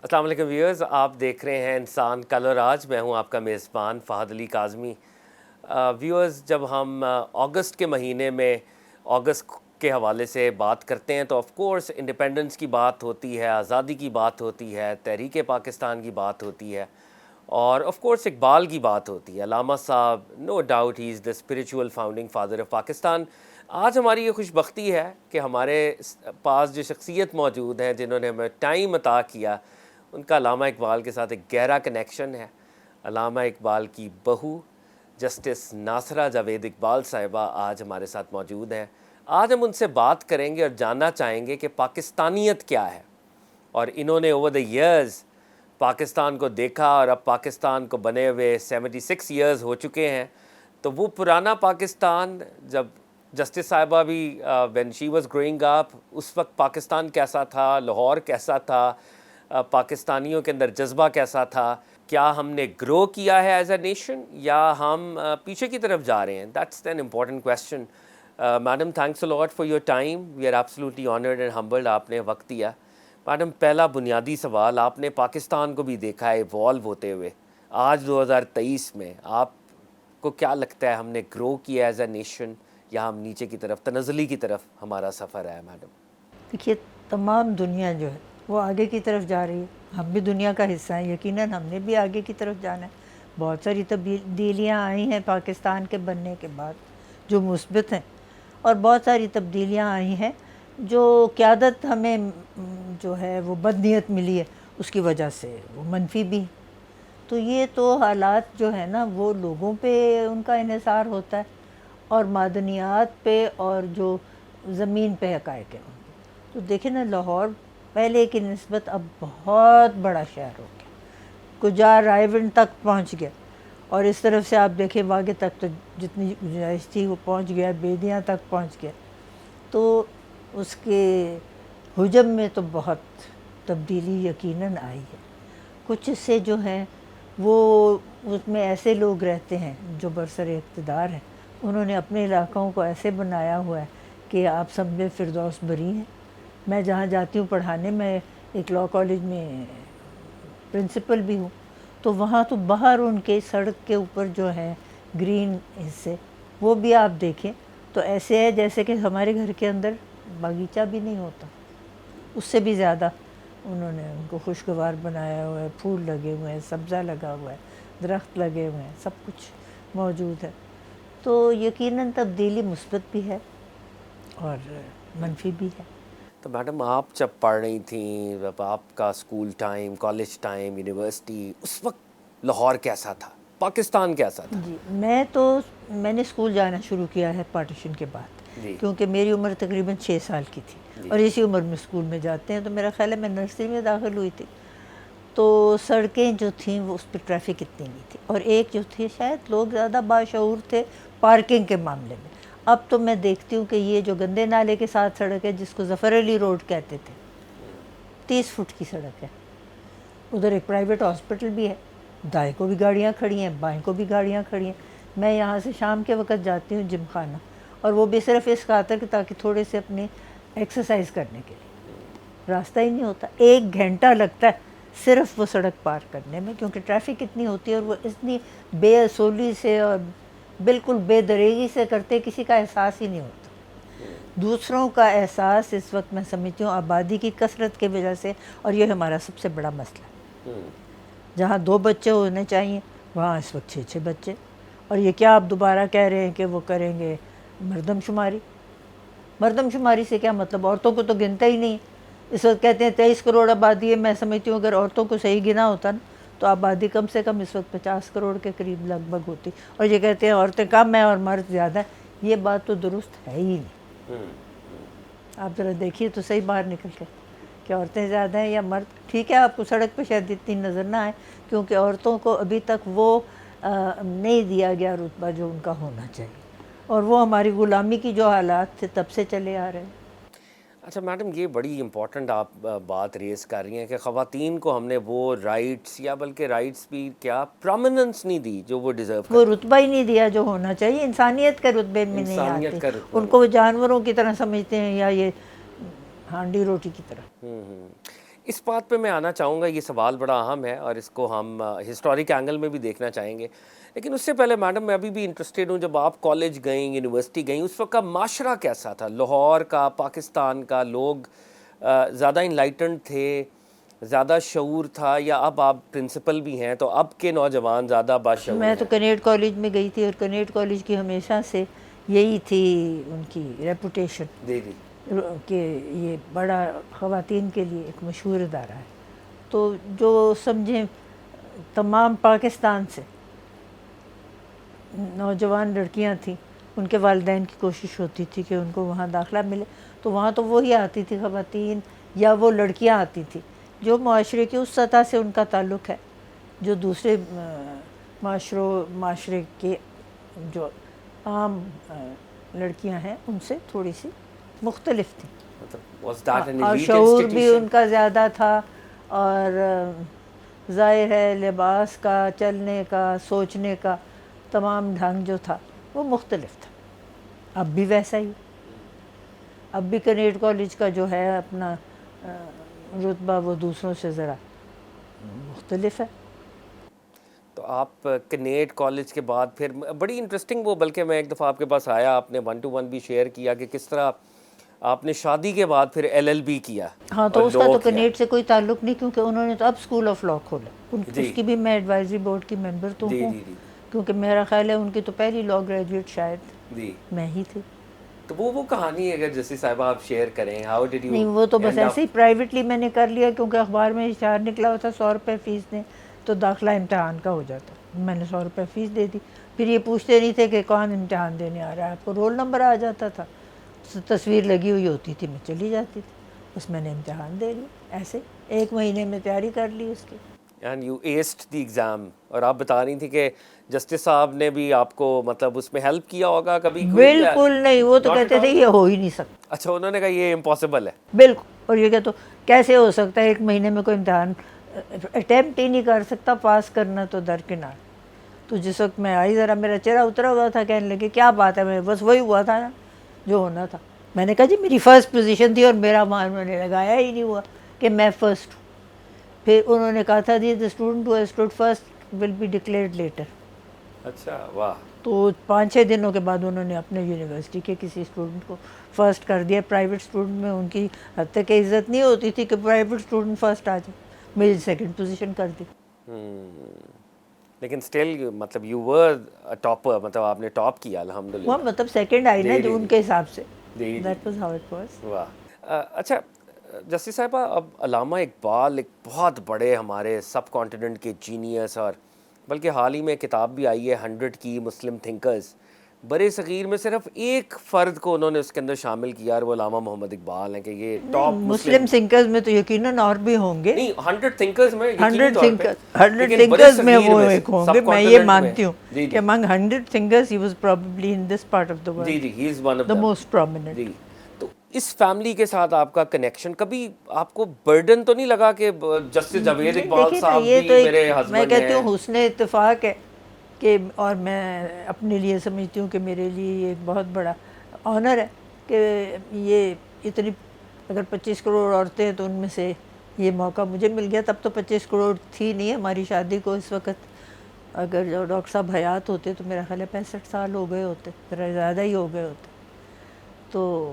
السلام علیکم ویورز، آپ دیکھ رہے ہیں انسان کل اور آج. میں ہوں آپ کا میزبان فہد علی کاظمی. ویورز، جب ہم اگست کے مہینے میں اگست کے حوالے سے بات کرتے ہیں تو آف کورس انڈیپینڈنس کی بات ہوتی ہے، آزادی کی بات ہوتی ہے، تحریک پاکستان کی بات ہوتی ہے، اور آف کورس اقبال کی بات ہوتی ہے. علامہ صاحب، no doubt he is the spiritual founding father of Pakistan. آج ہماری یہ خوش بختی ہے کہ ہمارے پاس جو شخصیت موجود ہیں جنہوں نے ہمیں ٹائم عطا کیا، ان کا علامہ اقبال کے ساتھ ایک گہرا کنیکشن ہے. علامہ اقبال کی بہو جسٹس ناصرہ جاوید اقبال صاحبہ آج ہمارے ساتھ موجود ہیں. آج ہم ان سے بات کریں گے اور جاننا چاہیں گے کہ پاکستانیت کیا ہے، اور انہوں نے اوور دا ایئرز پاکستان کو دیکھا، اور اب پاکستان کو بنے ہوئے 76 ایئرز ہو چکے ہیں. تو وہ پرانا پاکستان، جب جسٹس صاحبہ بھی when she was growing up, اس وقت پاکستان کیسا تھا، لاہور کیسا تھا، پاکستانیوں کے اندر جذبہ کیسا تھا، کیا ہم نے گرو کیا ہے ایز اے نیشن یا ہم پیچھے کی طرف جا رہے ہیں؟ That's an important question. Madam, thanks a lot for your time. We are absolutely honoured and humbled. آپ نے وقت دیا. میڈم، پہلا بنیادی سوال، آپ نے پاکستان کو بھی دیکھا ہے ایوالو ہوتے ہوئے. آج 2023 میں آپ کو کیا لگتا ہے، ہم نے گرو کیا ایز اے نیشن یا ہم نیچے کی طرف، تنزلی کی طرف ہمارا سفر ہے؟ میڈم دیکھیے، تمام دنیا جو ہے وہ آگے کی طرف جا رہی ہے. ہم بھی دنیا کا حصہ ہیں، یقیناً ہم نے بھی آگے کی طرف جانا ہے. بہت ساری تبدیلیاں آئی ہیں پاکستان کے بننے کے بعد جو مثبت ہیں، اور بہت ساری تبدیلیاں آئی ہیں جو قیادت ہمیں جو ہے وہ بدنیت ملی ہے اس کی وجہ سے وہ منفی بھی ہیں. تو یہ تو حالات جو ہے نا وہ لوگوں پہ ان کا انحصار ہوتا ہے، اور معدنیات پہ، اور جو زمین پہ حقائق ہیں. تو دیکھیں نا، لاہور پہلے کی نسبت اب بہت بڑا شہر ہو گیا، کجار رائے ونڈ تک پہنچ گیا، اور اس طرف سے آپ دیکھیں واگے تک تو جتنی گنجائش تھی وہ پہنچ گیا، بیدیاں تک پہنچ گیا. تو اس کے حجم میں تو بہت تبدیلی یقیناً آئی ہے. کچھ سے جو ہیں وہ اس میں ایسے لوگ رہتے ہیں جو برسر اقتدار ہیں، انہوں نے اپنے علاقوں کو ایسے بنایا ہوا ہے کہ آپ سمجھیں فردوس بری ہیں. میں جہاں جاتی ہوں پڑھانے، میں ایک لاء کالج میں پرنسپل بھی ہوں، تو وہاں تو باہر ان کے سڑک کے اوپر جو ہے گرین حصے، وہ بھی آپ دیکھیں تو ایسے ہے جیسے کہ ہمارے گھر کے اندر باغیچہ بھی نہیں ہوتا. اس سے بھی زیادہ انہوں نے ان کو خوشگوار بنایا ہوا ہے. پھول لگے ہوئے ہیں، سبزہ لگا ہوا ہے، درخت لگے ہوئے ہیں، سب کچھ موجود ہے. تو یقیناً تبدیلی مثبت بھی ہے اور منفی بھی ہے. تو میڈم، آپ جب پڑھ رہی تھیں، جب آپ کا school time, college time, university, اس وقت لاہور کیسا تھا، پاکستان کیسا تھا؟ جی، میں نے اسکول جانا شروع کیا ہے پارٹیشن کے بعد، جی کیونکہ میری عمر تقریباً 6 سال کی تھی، جی اور اسی عمر میں اسکول میں جاتے ہیں. تو میرا خیال ہے میں نرسری میں داخل ہوئی تھی. تو سڑکیں جو تھیں وہ اس پہ ٹریفک اتنی نہیں تھی، اور ایک جو تھی شاید لوگ زیادہ باشعور تھے پارکنگ کے معاملے میں. اب تو میں دیکھتی ہوں کہ یہ جو گندے نالے کے ساتھ سڑک ہے جس کو ظفر علی روڈ کہتے تھے، 30 فٹ کی سڑک ہے. ادھر ایک پرائیویٹ ہاسپٹل بھی ہے، دائیں کو بھی گاڑیاں کھڑی ہیں، بائیں کو بھی گاڑیاں کھڑی ہیں. میں یہاں سے شام کے وقت جاتی ہوں جم خانہ، اور وہ بھی صرف اس خاطر کہ تاکہ تھوڑے سے اپنی ایکسرسائز کرنے کے لیے. راستہ ہی نہیں ہوتا، 1 گھنٹہ لگتا ہے صرف وہ سڑک پار کرنے میں، کیونکہ ٹریفک اتنی ہوتی ہے، اور وہ اتنی بے اصولی سے اور بالکل بے دریغی سے کرتے، کسی کا احساس ہی نہیں ہوتا. دوسروں کا احساس اس وقت میں سمجھتی ہوں آبادی کی کثرت کی وجہ سے، اور یہ ہمارا سب سے بڑا مسئلہ ہے. جہاں 2 بچے ہونے چاہیے وہاں اس وقت 6 بچے. اور یہ کیا آپ دوبارہ کہہ رہے ہیں کہ وہ کریں گے مردم شماری؟ مردم شماری سے کیا مطلب؟ عورتوں کو تو گنتا ہی نہیں. اس وقت کہتے ہیں 23 کروڑ آبادی ہے. میں سمجھتی ہوں اگر عورتوں کو صحیح گنا ہوتا نا تو آبادی کم سے کم اس وقت 50 کروڑ کے قریب لگ بھگ ہوتی. اور یہ کہتے ہیں عورتیں کم ہیں اور مرد زیادہ ہیں، یہ بات تو درست ہے ہی نہیں. آپ ذرا دیکھیے تو صحیح باہر نکل کے کہ عورتیں زیادہ ہیں یا مرد. ٹھیک ہے، آپ کو سڑک پہ شاید اتنی نظر نہ آئے کیونکہ عورتوں کو ابھی تک وہ نہیں دیا گیا رتبہ جو ان کا ہونا چاہیے، اور وہ ہماری غلامی کی جو حالات تھے تب سے چلے آ رہے ہیں. اچھا میڈم، یہ بڑی امپورٹنٹ آپ بات ریز کر رہی ہیں کہ خواتین کو ہم نے وہ رائٹس، یا بلکہ رائٹس بھی کیا، پرومیننس نہیں دی جو وہ ڈیزرو وہ کرتی. رتبہ ہی نہیں دیا جو ہونا چاہیے. انسانیت کے رتبے میں نہیں آتے، انسانیت کا رتبہ ان کو وہ جانوروں کی طرح سمجھتے ہیں، یا یہ ہانڈی روٹی کی طرح. اس بات پہ میں آنا چاہوں گا, یہ سوال بڑا اہم ہے اور اس کو ہم ہسٹورک اینگل میں بھی دیکھنا چاہیں گے, لیکن اس سے پہلے میڈم میں ابھی بھی انٹرسٹیڈ ہوں, جب آپ کالج گئیں, یونیورسٹی گئیں, اس وقت کا معاشرہ کیسا تھا؟ لاہور کا, پاکستان کا, لوگ زیادہ انلائٹنڈ تھے, زیادہ شعور تھا, یا اب آپ پرنسپل بھی ہیں تو اب کے نوجوان زیادہ باشعور میں ہیں؟ تو کنیڈ کالج میں گئی تھی اور کنیڈ کالج کی ہمیشہ سے یہی تھی ان کی ریپوٹیشن جی جی کہ یہ بڑا خواتین کے لیے ایک مشہور ادارہ ہے. تو جو سمجھیں تمام پاکستان سے نوجوان لڑکیاں تھیں, ان کے والدین کی کوشش ہوتی تھی کہ ان کو وہاں داخلہ ملے, تو وہاں تو وہی آتی تھی خواتین یا وہ لڑکیاں آتی تھیں جو معاشرے کی اس سطح سے ان کا تعلق ہے جو دوسرے معاشرے کے جو عام لڑکیاں ہیں ان سے تھوڑی سی مختلف تھیں, Was that an اور elite شعور بھی institution? ان کا زیادہ تھا, اور ظاہر ہے لباس کا, چلنے کا, سوچنے کا تمام ڈھنگ جو تھا وہ مختلف تھا. اب بھی ویسا ہی, اب بھی کنیڈ کالج کا جو ہے اپنا رتبہ وہ دوسروں سے ذرا مختلف ہے. تو آپ کنیڈ کالج کے بعد پھر بڑی انٹرسٹنگ وہ, بلکہ میں ایک دفعہ آپ کے پاس آیا, آپ نے 1-to-1 بھی شیئر کیا کہ کس طرح آپ نے شادی کے بعد پھر LLB کیا. ہاں, تو اس کا تو کنیڈ سے کوئی تعلق نہیں, کیونکہ انہوں نے تو اب اسکول آف لا کھولا. اس کی بھی میں ایڈوائزری بورڈ کی ممبر تو ہوں, کیونکہ میرا خیال ہے ان کی تو پہلی لا گریجویٹ شاید میں ہی تھی. تو وہ کہانی اگر جیسے صاحبہ آپ شیئر کریں, ہاؤ ڈیڈ یو؟ نہیں, وہ تو بس ایسے ہی پرائیویٹلی میں نے کر لیا, کیونکہ اخبار میں اشتہار نکلا ہوا تھا 100 روپے فیس دیں تو داخلہ امتحان کا ہو جاتا. میں نے 100 روپے فیس دے دی, پھر یہ پوچھتے نہیں تھے کہ کون امتحان دینے آ رہا ہے, آپ کو رول نمبر آ جاتا تھا, تصویر لگی ہوئی ہوتی تھی, میں چلی جاتی تھی, بس میں نے امتحان دے لیا. ایسے 1 مہینے میں تیاری کر لی اس کی. And you aced the exam. اور آپ بتا رہی تھی کہ جسٹس صاحب نے بھی آپ کو مطلب اس میں ہیلپ کیا ہوگا کبھی؟ بالکل نہیں, وہ تو کہتے تھے یہ ہو ہی نہیں سکتا. اچھا, انہوں نے کہا یہ امپاسبل ہے. بالکل. اور یہ کہ تو کیسے ہو سکتا ہے 1 مہینے میں کوئی امتحان اٹیمپٹ ہی نہیں کر سکتا, پاس کرنا تو درکنار. تو جس وقت میں آئی ذرا میرا چہرہ اترا ہوا تھا, کہنے لگے کیا بات ہے, میں بس وہی ہوا تھا نا جو ہونا تھا. میں نے کہا جی میری فرسٹ پوزیشن تھی اور میرا مان میں نے لگایا ہی نہیں ہوا کہ میں فرسٹ ہوں. پھر انہوں نے کہا تھا the the student who has stood first will be declared later. اچھا, واہ. تو 5-6 دنوں کے بعد انہوں نے اپنے یونیورسٹی کے کسی اسٹوڈنٹ کو فرسٹ کر دیا. پرائیویٹ اسٹوڈنٹ میں ان کی حد تک عزت نہیں ہوتی تھی کہ پرائیویٹ اسٹوڈنٹ فرسٹ آ جائے, میری 2nd پوزیشن کر دی. لیکن اسٹل مطلب یو ور ٹاپر, مطلب آپ نے ٹاپ کیا الحمدللہ. وہ مطلب 2nd آئی نا جو ان کے حساب سے. That was how it was. واہ. اچھا جسٹس صاحبہ, اب علامہ اقبال ایک بہت بڑے ہمارے سب کانٹیننٹ کے جینیس, اور بلکہ حال ہی میں کتاب بھی آئی ہے 100 کی مسلم تھنکرز. برے صغیر میں صرف ایک فرد کو انہوں نے اس کے اندر شامل کیا, اور وہ علامہ محمد اقبال ہیں کہ یہ ٹاپ مسلم تھنکرز میں تو یقیناً اور بھی ہوں گے. نہیں, 100 تھنکرز میں 100 تھنکرز میں وہ ایک ہوں گے, میں یہ مانتی ہوں کہ among 100 thinkers he was probably in this part of the world G he is one of the them. most prominent. جی, تو اس فیملی کے ساتھ آپ کا کنیکشن کبھی آپ کو برڈن تو نہیں لگا کہ جسٹس جاوید اقبال صاحب بھی میرے ہسبینڈ ہیں؟ میں کہتی ہوں حسن اتفاق ہے کہ, اور میں اپنے لیے سمجھتی ہوں کہ میرے لیے یہ ایک بہت بڑا آنر ہے کہ یہ اتنی, اگر 25 کروڑ عورتیں ہیں تو ان میں سے یہ موقع مجھے مل گیا. تب تو 25 کروڑ تھی نہیں ہماری شادی کو اس وقت. اگر جو ڈاکٹر صاحب حیات ہوتے تو میرا خیال ہے 65 سال ہو گئے ہوتے, ذرا زیادہ ہی ہو گئے ہوتے. تو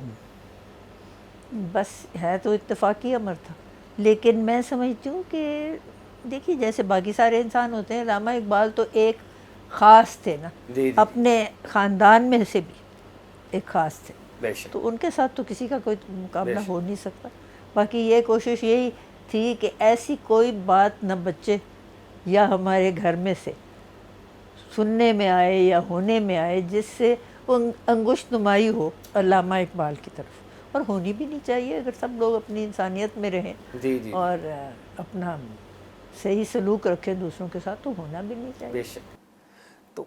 بس ہے تو اتفاقی امر تھا. لیکن میں سمجھتی ہوں کہ دیکھیے جیسے باقی سارے انسان ہوتے ہیں, علامہ اقبال تو ایک خاص تھے نا, اپنے خاندان میں سے بھی ایک خاص تھے, تو ان کے ساتھ تو کسی کا کوئی مقابلہ ہو نہیں سکتا. باقی یہ کوشش یہی تھی کہ ایسی کوئی بات نہ بچے یا ہمارے گھر میں سے سننے میں آئے یا ہونے میں آئے جس سے انگشت نمائی ہو علامہ اقبال کی طرف, اور ہونی بھی نہیں چاہیے. اگر سب لوگ اپنی انسانیت میں رہیں اور اپنا صحیح سلوک رکھیں دوسروں کے ساتھ, تو ہونا بھی نہیں چاہیے. بے شک. تو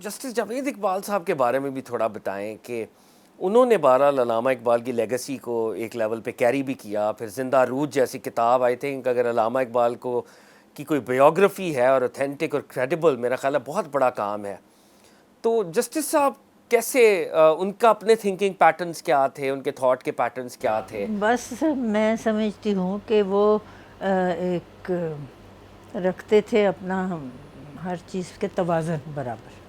جسٹس جاوید اقبال صاحب کے بارے میں بھی تھوڑا بتائیں کہ انہوں نے بہرحال علامہ اقبال کی لیگسی کو ایک لیول پہ کیری بھی کیا. پھر زندہ روح جیسی کتاب, آئی تھنک اگر علامہ اقبال کو کی کوئی بایوگرافی ہے اور اوتھینٹک اور کریڈیبل, میرا خیال ہے بہت بڑا کام ہے. تو جسٹس صاحب کیسے ان کا اپنے تھنکنگ پیٹرنز کیا تھے, ان کے تھاٹ کے پیٹرنز کیا تھے؟ بس میں سمجھتی ہوں کہ وہ ایک رکھتے تھے اپنا ہر چیز کے توازن برابر.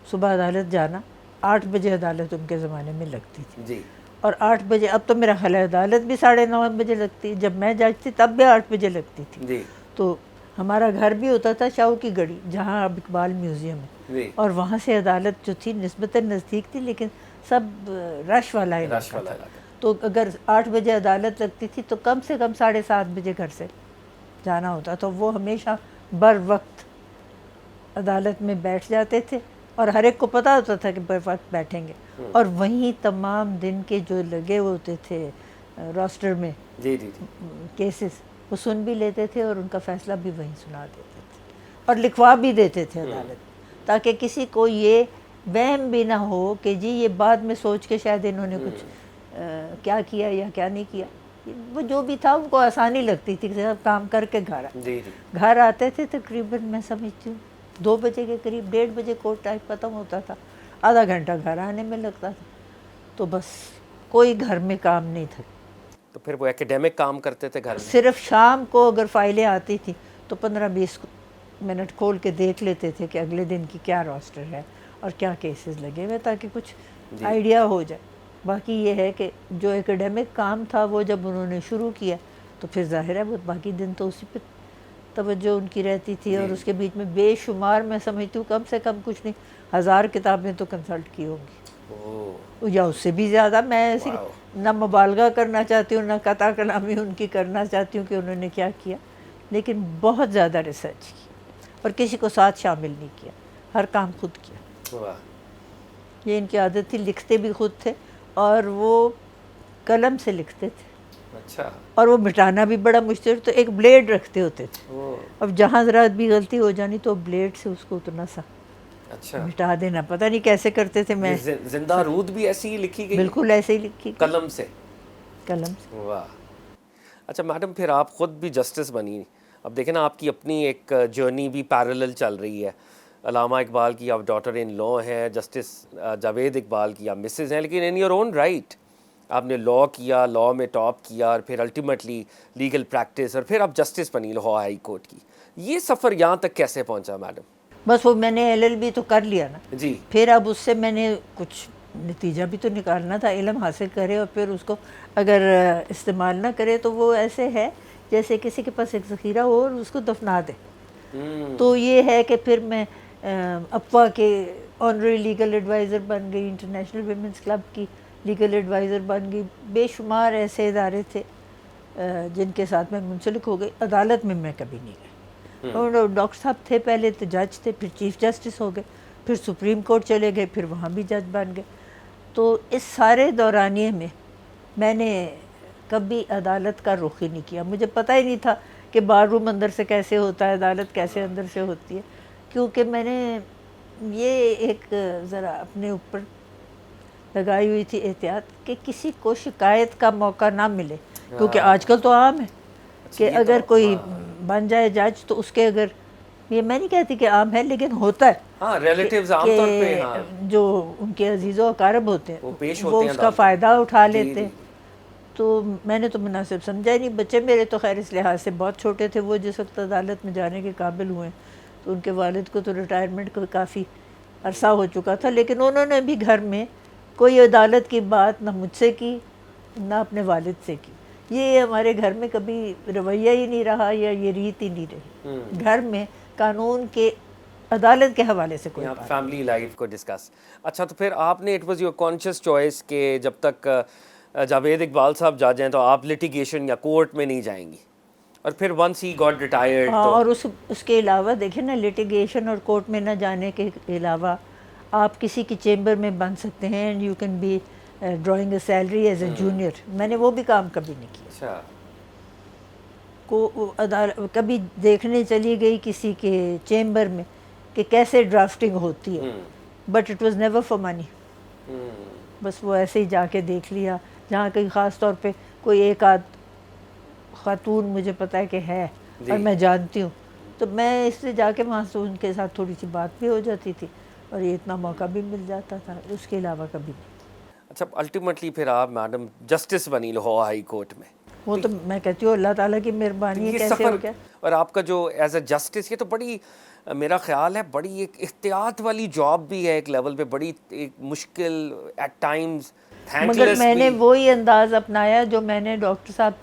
صبح عدالت جانا, 8 بجے عدالت ان کے زمانے میں لگتی تھی, جی اور 8 بجے, اب تو میرا خیال ہے عدالت بھی 9:30 بجے لگتی ہے, جب میں جج تھی تب بھی 8 بجے لگتی تھی. جی تو ہمارا گھر بھی ہوتا تھا شاہو کی گڑی, جہاں اب اقبال میوزیم ہے, جی اور وہاں سے عدالت جو تھی نسبتاً نزدیک تھی, لیکن سب رش والا رش علاقہ والا تھا. علاقہ. تو اگر 8 بجے عدالت لگتی تھی تو کم سے کم 7:30 بجے گھر سے جانا ہوتا. تو وہ ہمیشہ بر وقت عدالت میں بیٹھ جاتے تھے, اور ہر ایک کو پتہ ہوتا تھا کہ بر وقت بیٹھیں گے, اور وہیں تمام دن کے جو لگے ہوتے تھے راسٹر میں جی جی جی کیسز, وہ سن بھی لیتے تھے اور ان کا فیصلہ بھی وہیں سنا دیتے تھے, اور لکھوا بھی دیتے تھے عدالت, تاکہ کسی کو یہ وہم بھی نہ ہو کہ جی یہ بعد میں سوچ کے شاید انہوں نے کچھ کیا کیا یا کیا نہیں کیا. وہ جو بھی تھا ان کو آسانی لگتی تھی کہ سب کام کر کے گھر آئے. جی جی گھر آتے تھے تقریباً میں سمجھتی ہوں 2 بجے کے قریب, 1:30 بجے کورٹ ٹائم ختم ہوتا تھا, آدھا گھنٹہ گھر آنے میں لگتا تھا. تو بس کوئی گھر میں کام نہیں تھا. تو پھر وہ ایکیڈیمک کام کرتے تھے گھر میں؟ صرف شام کو اگر فائلیں آتی تھیں تو 15-20 منٹ کھول کے دیکھ لیتے تھے کہ اگلے دن کی کیا راسٹر ہے اور کیا کیسز لگے ہوئے, تاکہ کچھ آئیڈیا ہو جائے. باقی یہ ہے کہ جو ایکیڈیمک کام تھا وہ جب انہوں نے شروع کیا تو پھر ظاہر ہے وہ باقی دن تو اسی پہ توجہ ان کی رہتی تھی. اور اس کے بیچ میں بے شمار, میں سمجھتی ہوں کم سے کم کچھ نہیں 1000 کتابیں تو کنسلٹ کی ہوں گی, یا اس سے بھی زیادہ. میں ایسی نہ مبالغہ کرنا چاہتی ہوں, نہ قطع کلامی ان کی کرنا چاہتی ہوں کہ انہوں نے کیا کیا, لیکن بہت زیادہ ریسرچ کی, اور کسی کو ساتھ شامل نہیں کیا, ہر کام خود کیا. یہ ان کی عادت تھی, لکھتے بھی خود تھے, اور وہ قلم سے لکھتے تھے. اچھا. اور وہ مٹانا بھی بڑا مشکل, تو ایک بلیڈ رکھتے ہوتے تھے, اب جہاں ذرا بھی غلطی ہو جانی تو بلیڈ سے اس کو اتنا سا اچھا مٹا دینا. پتہ نہیں کیسے کرتے تھے. میں زندہ رود بھی ایسی ہی لکھی گئی؟ بالکل ایسے ہی لکھی گئی, قلم سے؟ قلم سے. واہ. اچھا میڈم, پھر آپ خود بھی جسٹس بنی. اب دیکھیں نا, آپ کی اپنی ایک جرنی بھی پیرلل چل رہی ہے. علامہ اقبال کی آپ ڈاٹر ان لا ہیں, جسٹس جاوید اقبال کی آپ مسز ہیں, لیکن ان یور اون رائٹ آپ نے لا کیا, لا میں ٹاپ کیا, اور پھر الٹیمیٹلی لیگل پریکٹس, اور پھر آپ جسٹس بنی لاہور ہائی کورٹ کی. یہ سفر یہاں تک کیسے پہنچا میڈم؟ بس وہ میں نے LLB تو کر لیا نا, جی پھر اب اس سے میں نے کچھ نتیجہ بھی تو نکالنا تھا. علم حاصل کرے اور پھر اس کو اگر استعمال نہ کرے تو وہ ایسے ہے جیسے کسی کے پاس ایک ذخیرہ ہو اور اس کو دفنا دے. تو یہ ہے کہ پھر میں اپوا کے آنرری لیگل ایڈوائزر بن گئی, انٹرنیشنل ویمنس کلب کی لیگل ایڈوائزر بن گئی. بے شمار ایسے ادارے تھے جن کے ساتھ میں منسلک ہو گئی. عدالت میں کبھی نہیں گئی. اور ڈاکٹر صاحب تھے پہلے تو جج تھے, پھر چیف جسٹس ہو گئے, پھر سپریم کورٹ چلے گئے, پھر وہاں بھی جج بن گئے. تو اس سارے دورانیے میں نے کبھی عدالت کا رخ ہی نہیں کیا. مجھے پتہ ہی نہیں تھا کہ بار روم اندر سے کیسے ہوتا ہے, عدالت کیسے اندر سے ہوتی ہے, کیونکہ میں نے یہ ایک ذرا اپنے اوپر لگائی ہوئی تھی احتیاط کہ کسی کو شکایت کا موقع نہ ملے. کیونکہ آج کل تو عام ہے کہ اگر کوئی بن جائے جج تو اس کے, اگر یہ میں نہیں کہتی کہ عام ہے لیکن ہوتا ہے, ہاں ریلیٹیوز عام طور پہ جو ان کے عزیز و اقارب ہوتے ہیں پیش وہ ہوتے ہیں اس کا فائدہ اٹھا لیتے ہیں. تو میں نے تو مناسب سمجھا ہی نہیں. بچے میرے تو خیر اس لحاظ سے بہت چھوٹے تھے, وہ جس وقت عدالت میں جانے کے قابل ہوئے تو ان کے والد کو تو ریٹائرمنٹ کو کافی عرصہ ہو چکا تھا, لیکن انہوں نے بھی گھر میں کوئی عدالت کی بات نہ مجھ سے کی نہ اپنے والد سے کی. یہ ہمارے گھر میں کبھی رویہ ہی نہیں رہا, یا یہ ریت ہی نہیں رہی. گھر میں قانون کے, عدالت کے حوالے سے کوئی بات. فیملی لائف کو ڈسکس. اچھا تو پھر آپ نے, it was your conscious choice کہ جب تک جاوید اقبال صاحب جج ہیں تو آپ لٹیگیشن یا کورٹ میں نہیں جائیں گی, اور پھر ونس ہی گاٹ ریٹائرڈ تو اور اس کے علاوہ دیکھیں نا, لٹیگیشن اور کورٹ میں نہ جانے کے علاوہ آپ کسی کی چیمبر میں بن سکتے ہیں, and you can be drawing a salary as a junior. میں نے وہ بھی کام کبھی نہیں کیا. اچھا کبھی دیکھنے چلی گئی کسی کے چیمبر میں کہ کیسے ڈرافٹنگ ہوتی ہے, but it was never for money. بس وہ ایسے ہی جا کے دیکھ لیا, جہاں کہیں خاص طور پہ کوئی ایک آدھ خاتون مجھے پتہ ہے کہ ہے اور میں جانتی ہوں, تو میں اس سے جا کے وہاں سے ان کے ساتھ تھوڑی سی بات بھی ہو جاتی تھی, اور یہ اتنا موقع بھی مل جاتا تھا، اس کے علاوہ کبھی نہیں۔ اچھا الٹیمیٹلی پھر آپ میڈم جسٹس بنی لاہور ہائی کورٹ میں، وہ تو میں کہتی ہوں اللہ تعالیٰ کی مہربانی ہے، یہ کیسے سفر ہو گیا۔ اور آپ کا جو ایز اے جسٹس، یہ تو بڑی میرا خیال ہے بڑی ایک احتیاط والی جاب بھی ہے ایک لیول پہ، بڑی ایک مشکل ایٹ ٹائمز، تھینک مگر لیس میں نے بھی۔ وہی انداز اپنایا جو میں نے ڈاکٹر صاحب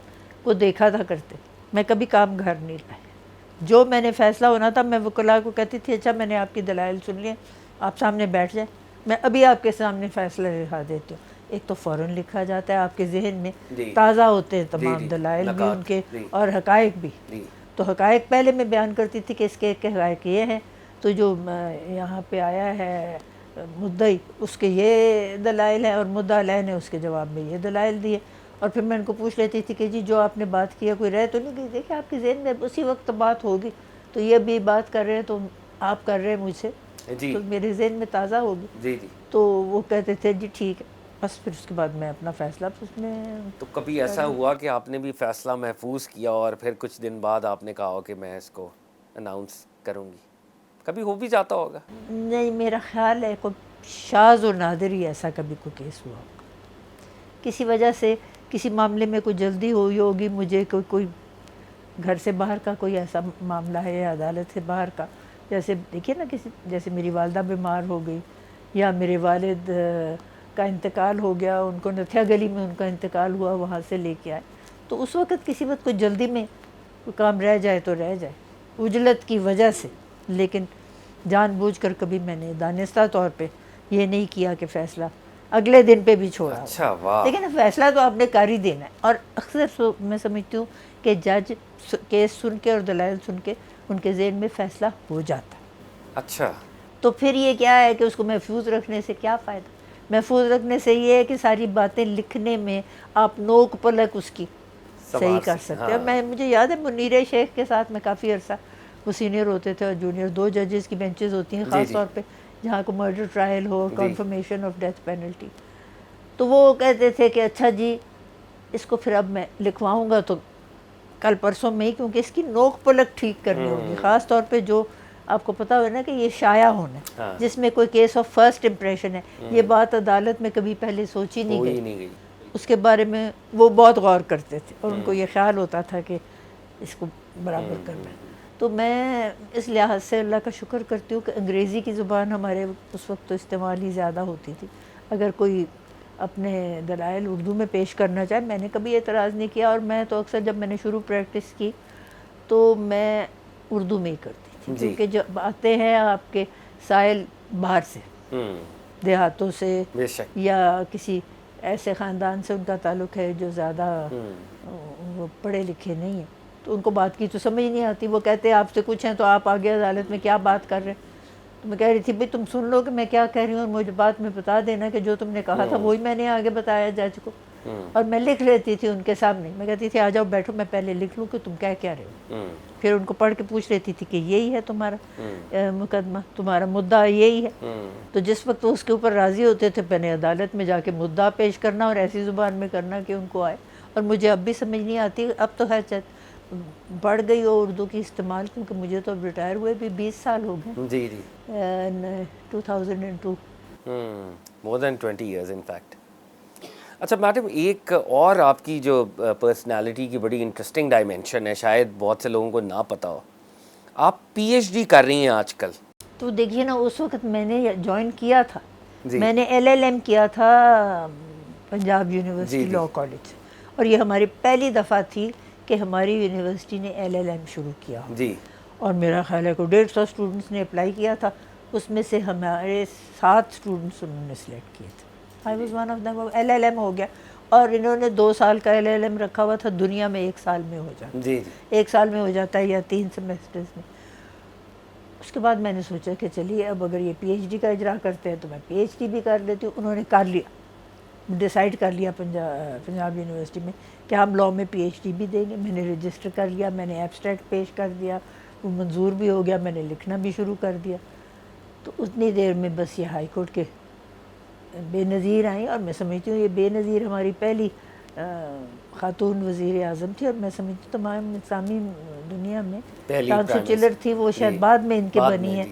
کو دیکھا تھا کرتے۔ میں کبھی کام گھر نہیں لایا، جو میں نے فیصلہ ہونا تھا میں وکلاء کو کہتی تھی اچھا میں نے آپ کی دلائل سن لیے، آپ سامنے بیٹھ جائیں، میں ابھی آپ کے سامنے فیصلہ لکھا دیتی ہوں۔ ایک تو فوراً لکھا جاتا ہے، آپ کے ذہن میں جی تازہ ہوتے ہیں جی تمام جی دلائل بھی ان نکات کے جی اور حقائق بھی۔ جی تو حقائق پہلے میں بیان کرتی تھی کہ اس کے ایک حقائق یہ ہیں، تو جو یہاں پہ آیا ہے مدعی اس کے یہ دلائل ہیں اور مدعا علیہ نے اس کے جواب میں یہ دلائل دیے، اور پھر میں ان کو پوچھ لیتی تھی کہ جی جو آپ نے بات کیا کوئی رہ تو نہیں گئی؟ دیکھیں آپ کے ذہن میں اسی وقت بات ہوگی، تو یہ بھی بات کر رہے ہیں تو آپ کر رہے ہیں مجھ سے، جی تو میرے ذہن میں تازہ ہوگی۔ جی جی۔ تو وہ کہتے تھے جی ٹھیک ہے، بس پھر اس کے بعد میں اپنا فیصلہ اس میں تو کبھی ایسا ہوا کہ آپ نے بھی فیصلہ محفوظ کیا اور پھر کچھ دن بعد آپ نے کہا ہو کہ میں اس کو اناؤنس کروں گی؟ کبھی ہو بھی جاتا ہوگا۔ نہیں، میرا خیال ہے کوئی شاذ و نادر ہی ایسا کبھی کوئی کیس ہوا ہوگا، کسی وجہ سے کسی معاملے میں کوئی جلدی ہوئی ہوگی، مجھے کوئی گھر سے باہر کا کوئی ایسا معاملہ ہے یا عدالت سے باہر کا، جیسے دیکھیے نا جیسے میری والدہ بیمار ہو گئی یا میرے والد کا انتقال ہو گیا، ان کو نتھیا گلی میں ان کا انتقال ہوا، وہاں سے لے کے آئے، تو اس وقت کسی وقت کوئی جلدی میں کوئی کام رہ جائے تو رہ جائے عجلت کی وجہ سے، لیکن جان بوجھ کر کبھی میں نے دانستہ طور پہ یہ نہیں کیا کہ فیصلہ اگلے دن پہ بھی چھوڑا ہو۔ اچھا واہ۔ لیکن فیصلہ تو آپ نے کر ہی دینا ہے، اور اکثر میں سمجھتی ہوں کہ جج کیس سن کے اور دلائل سن کے ان کے ذہن میں فیصلہ ہو جاتا ہے۔ اچھا تو پھر یہ کیا ہے کہ اس کو محفوظ رکھنے سے کیا فائدہ؟ محفوظ رکھنے سے یہ ہے کہ ساری باتیں لکھنے میں آپ نوک پلک اس کی صحیح کر سکتے ہیں۔ اور مجھے یاد ہے منیر شیخ کے ساتھ میں کافی عرصہ، وہ سینئر ہوتے تھے اور جونیئر، 2 ججز کی بینچز ہوتی ہیں خاص طور پہ جہاں کو murder trial who, confirmation of death penalty, تو وہ کہتے تھے کہ اچھا جی اس کو پھر اب میں لکھواؤں گا تو کل پرسوں میں ہی، کیونکہ اس کی نوک پلک ٹھیک کرنی ہوگی، خاص طور پہ جو آپ کو پتہ ہو نا کہ یہ شائع ہونا ہے، جس میں کوئی کیس آف فرسٹ امپریشن ہے، یہ بات عدالت میں کبھی پہلے سوچی نہیں گئی، اس کے بارے میں وہ بہت غور کرتے تھے اور ان کو یہ خیال ہوتا تھا کہ اس کو برابر کرنا ہے۔ تو میں اس لحاظ سے اللہ کا شکر کرتی ہوں کہ انگریزی کی زبان ہمارے اس وقت تو استعمال ہی زیادہ ہوتی تھی، اگر کوئی اپنے دلائل اردو میں پیش کرنا چاہے میں نے کبھی اعتراض نہیں کیا، اور میں تو اکثر جب میں نے شروع پریکٹس کی تو میں اردو میں ہی کرتی تھی، کیونکہ جب آتے ہیں آپ کے سائل باہر سے، دیہاتوں سے یا کسی ایسے خاندان سے ان کا تعلق ہے جو زیادہ وہ پڑھے لکھے نہیں ہیں، تو ان کو بات کی تو سمجھ نہیں آتی، وہ کہتے ہیں آپ سے کچھ ہیں تو آپ آگے عدالت میں کیا بات کر رہے ہیں، تو میں کہہ رہی تھی بھئی تم سن لو کہ میں کیا کہہ رہی ہوں اور مجھے بات میں بتا دینا کہ جو تم نے کہا تھا وہی میں نے آگے بتایا جج کو، اور میں لکھ لیتی تھی ان کے سامنے، میں کہتی تھی آ جاؤ بیٹھو میں پہلے لکھ لوں کہ تم کیا کہہ رہے ہو، پھر ان کو پڑھ کے پوچھ لیتی تھی کہ یہی ہے تمہارا مقدمہ، تمہارا مدعا یہی ہے، تو جس وقت وہ اس کے اوپر راضی ہوتے تھے میں نے عدالت میں جا کے مدعا پیش کرنا اور ایسی زبان میں کرنا کہ ان کو آئے، اور مجھے اب بھی سمجھ نہیں آتی، اب تو خیر بڑھ گئی ہو اردو کی استعمال، کیونکہ مجھے تو اب ریٹائر ہوئے بھی 20 سال ہو گئے، جی جی 2002، مور دین 20 ایئرز ان فیکٹ۔ اچھا میڈم، ایک اور آپ کی جو پرسنالٹی کی بڑی انٹرسٹنگ ڈائمینشن ہے، شاید بہت سے لوگوں کو نہ پتہ ہو، آپ پی ایچ ڈی کر رہی ہیں آج کل۔ تو دیکھیے نا اس وقت میں نے جوائن کیا تھا، میں نے LLM کیا تھا پنجاب یونیورسٹی لاء کالج سے، اور یہ ہماری پہلی دفعہ تھی کہ ہماری یونیورسٹی نے LLM شروع کیا، جی اور میرا خیال ہے کہ 150 اسٹوڈنٹس نے اپلائی کیا تھا، اس میں سے ہمارے 7 اسٹوڈنٹس انہوں نے سلیکٹ کیے تھے، I was one of them، LLM ہو گیا، اور انہوں نے 2 سال کا LLM رکھا ہوا تھا، دنیا میں 1 سال میں ہو جاتا، جی 1 سال میں ہو جاتا ہے یا 3 سیمیسٹرز میں۔ اس کے بعد میں نے سوچا کہ چلیے اب اگر یہ پی ایچ ڈی کا اجرا کرتے ہیں تو میں پی ایچ ڈی بھی کر لیتی ہوں، انہوں نے کر لیا، ڈیسائیڈ کر لیا پنجاب یونیورسٹی میں کہ ہم لاء میں پی ایچ ڈی بھی دیں گے، میں نے رجسٹر کر لیا، میں نے ایبسٹریکٹ پیش کر دیا، وہ منظور بھی ہو گیا، میں نے لکھنا بھی شروع کر دیا، تو اتنی دیر میں بس یہ ہائی کورٹ کے بے نظیر آئیں، اور میں سمجھتی ہوں یہ بے نظیر ہماری پہلی خاتون وزیر اعظم تھی، اور میں سمجھتی ہوں تمام اسلامی دنیا میں 400 چلر تھی، وہ شاید بعد میں ان کے بنی ہے،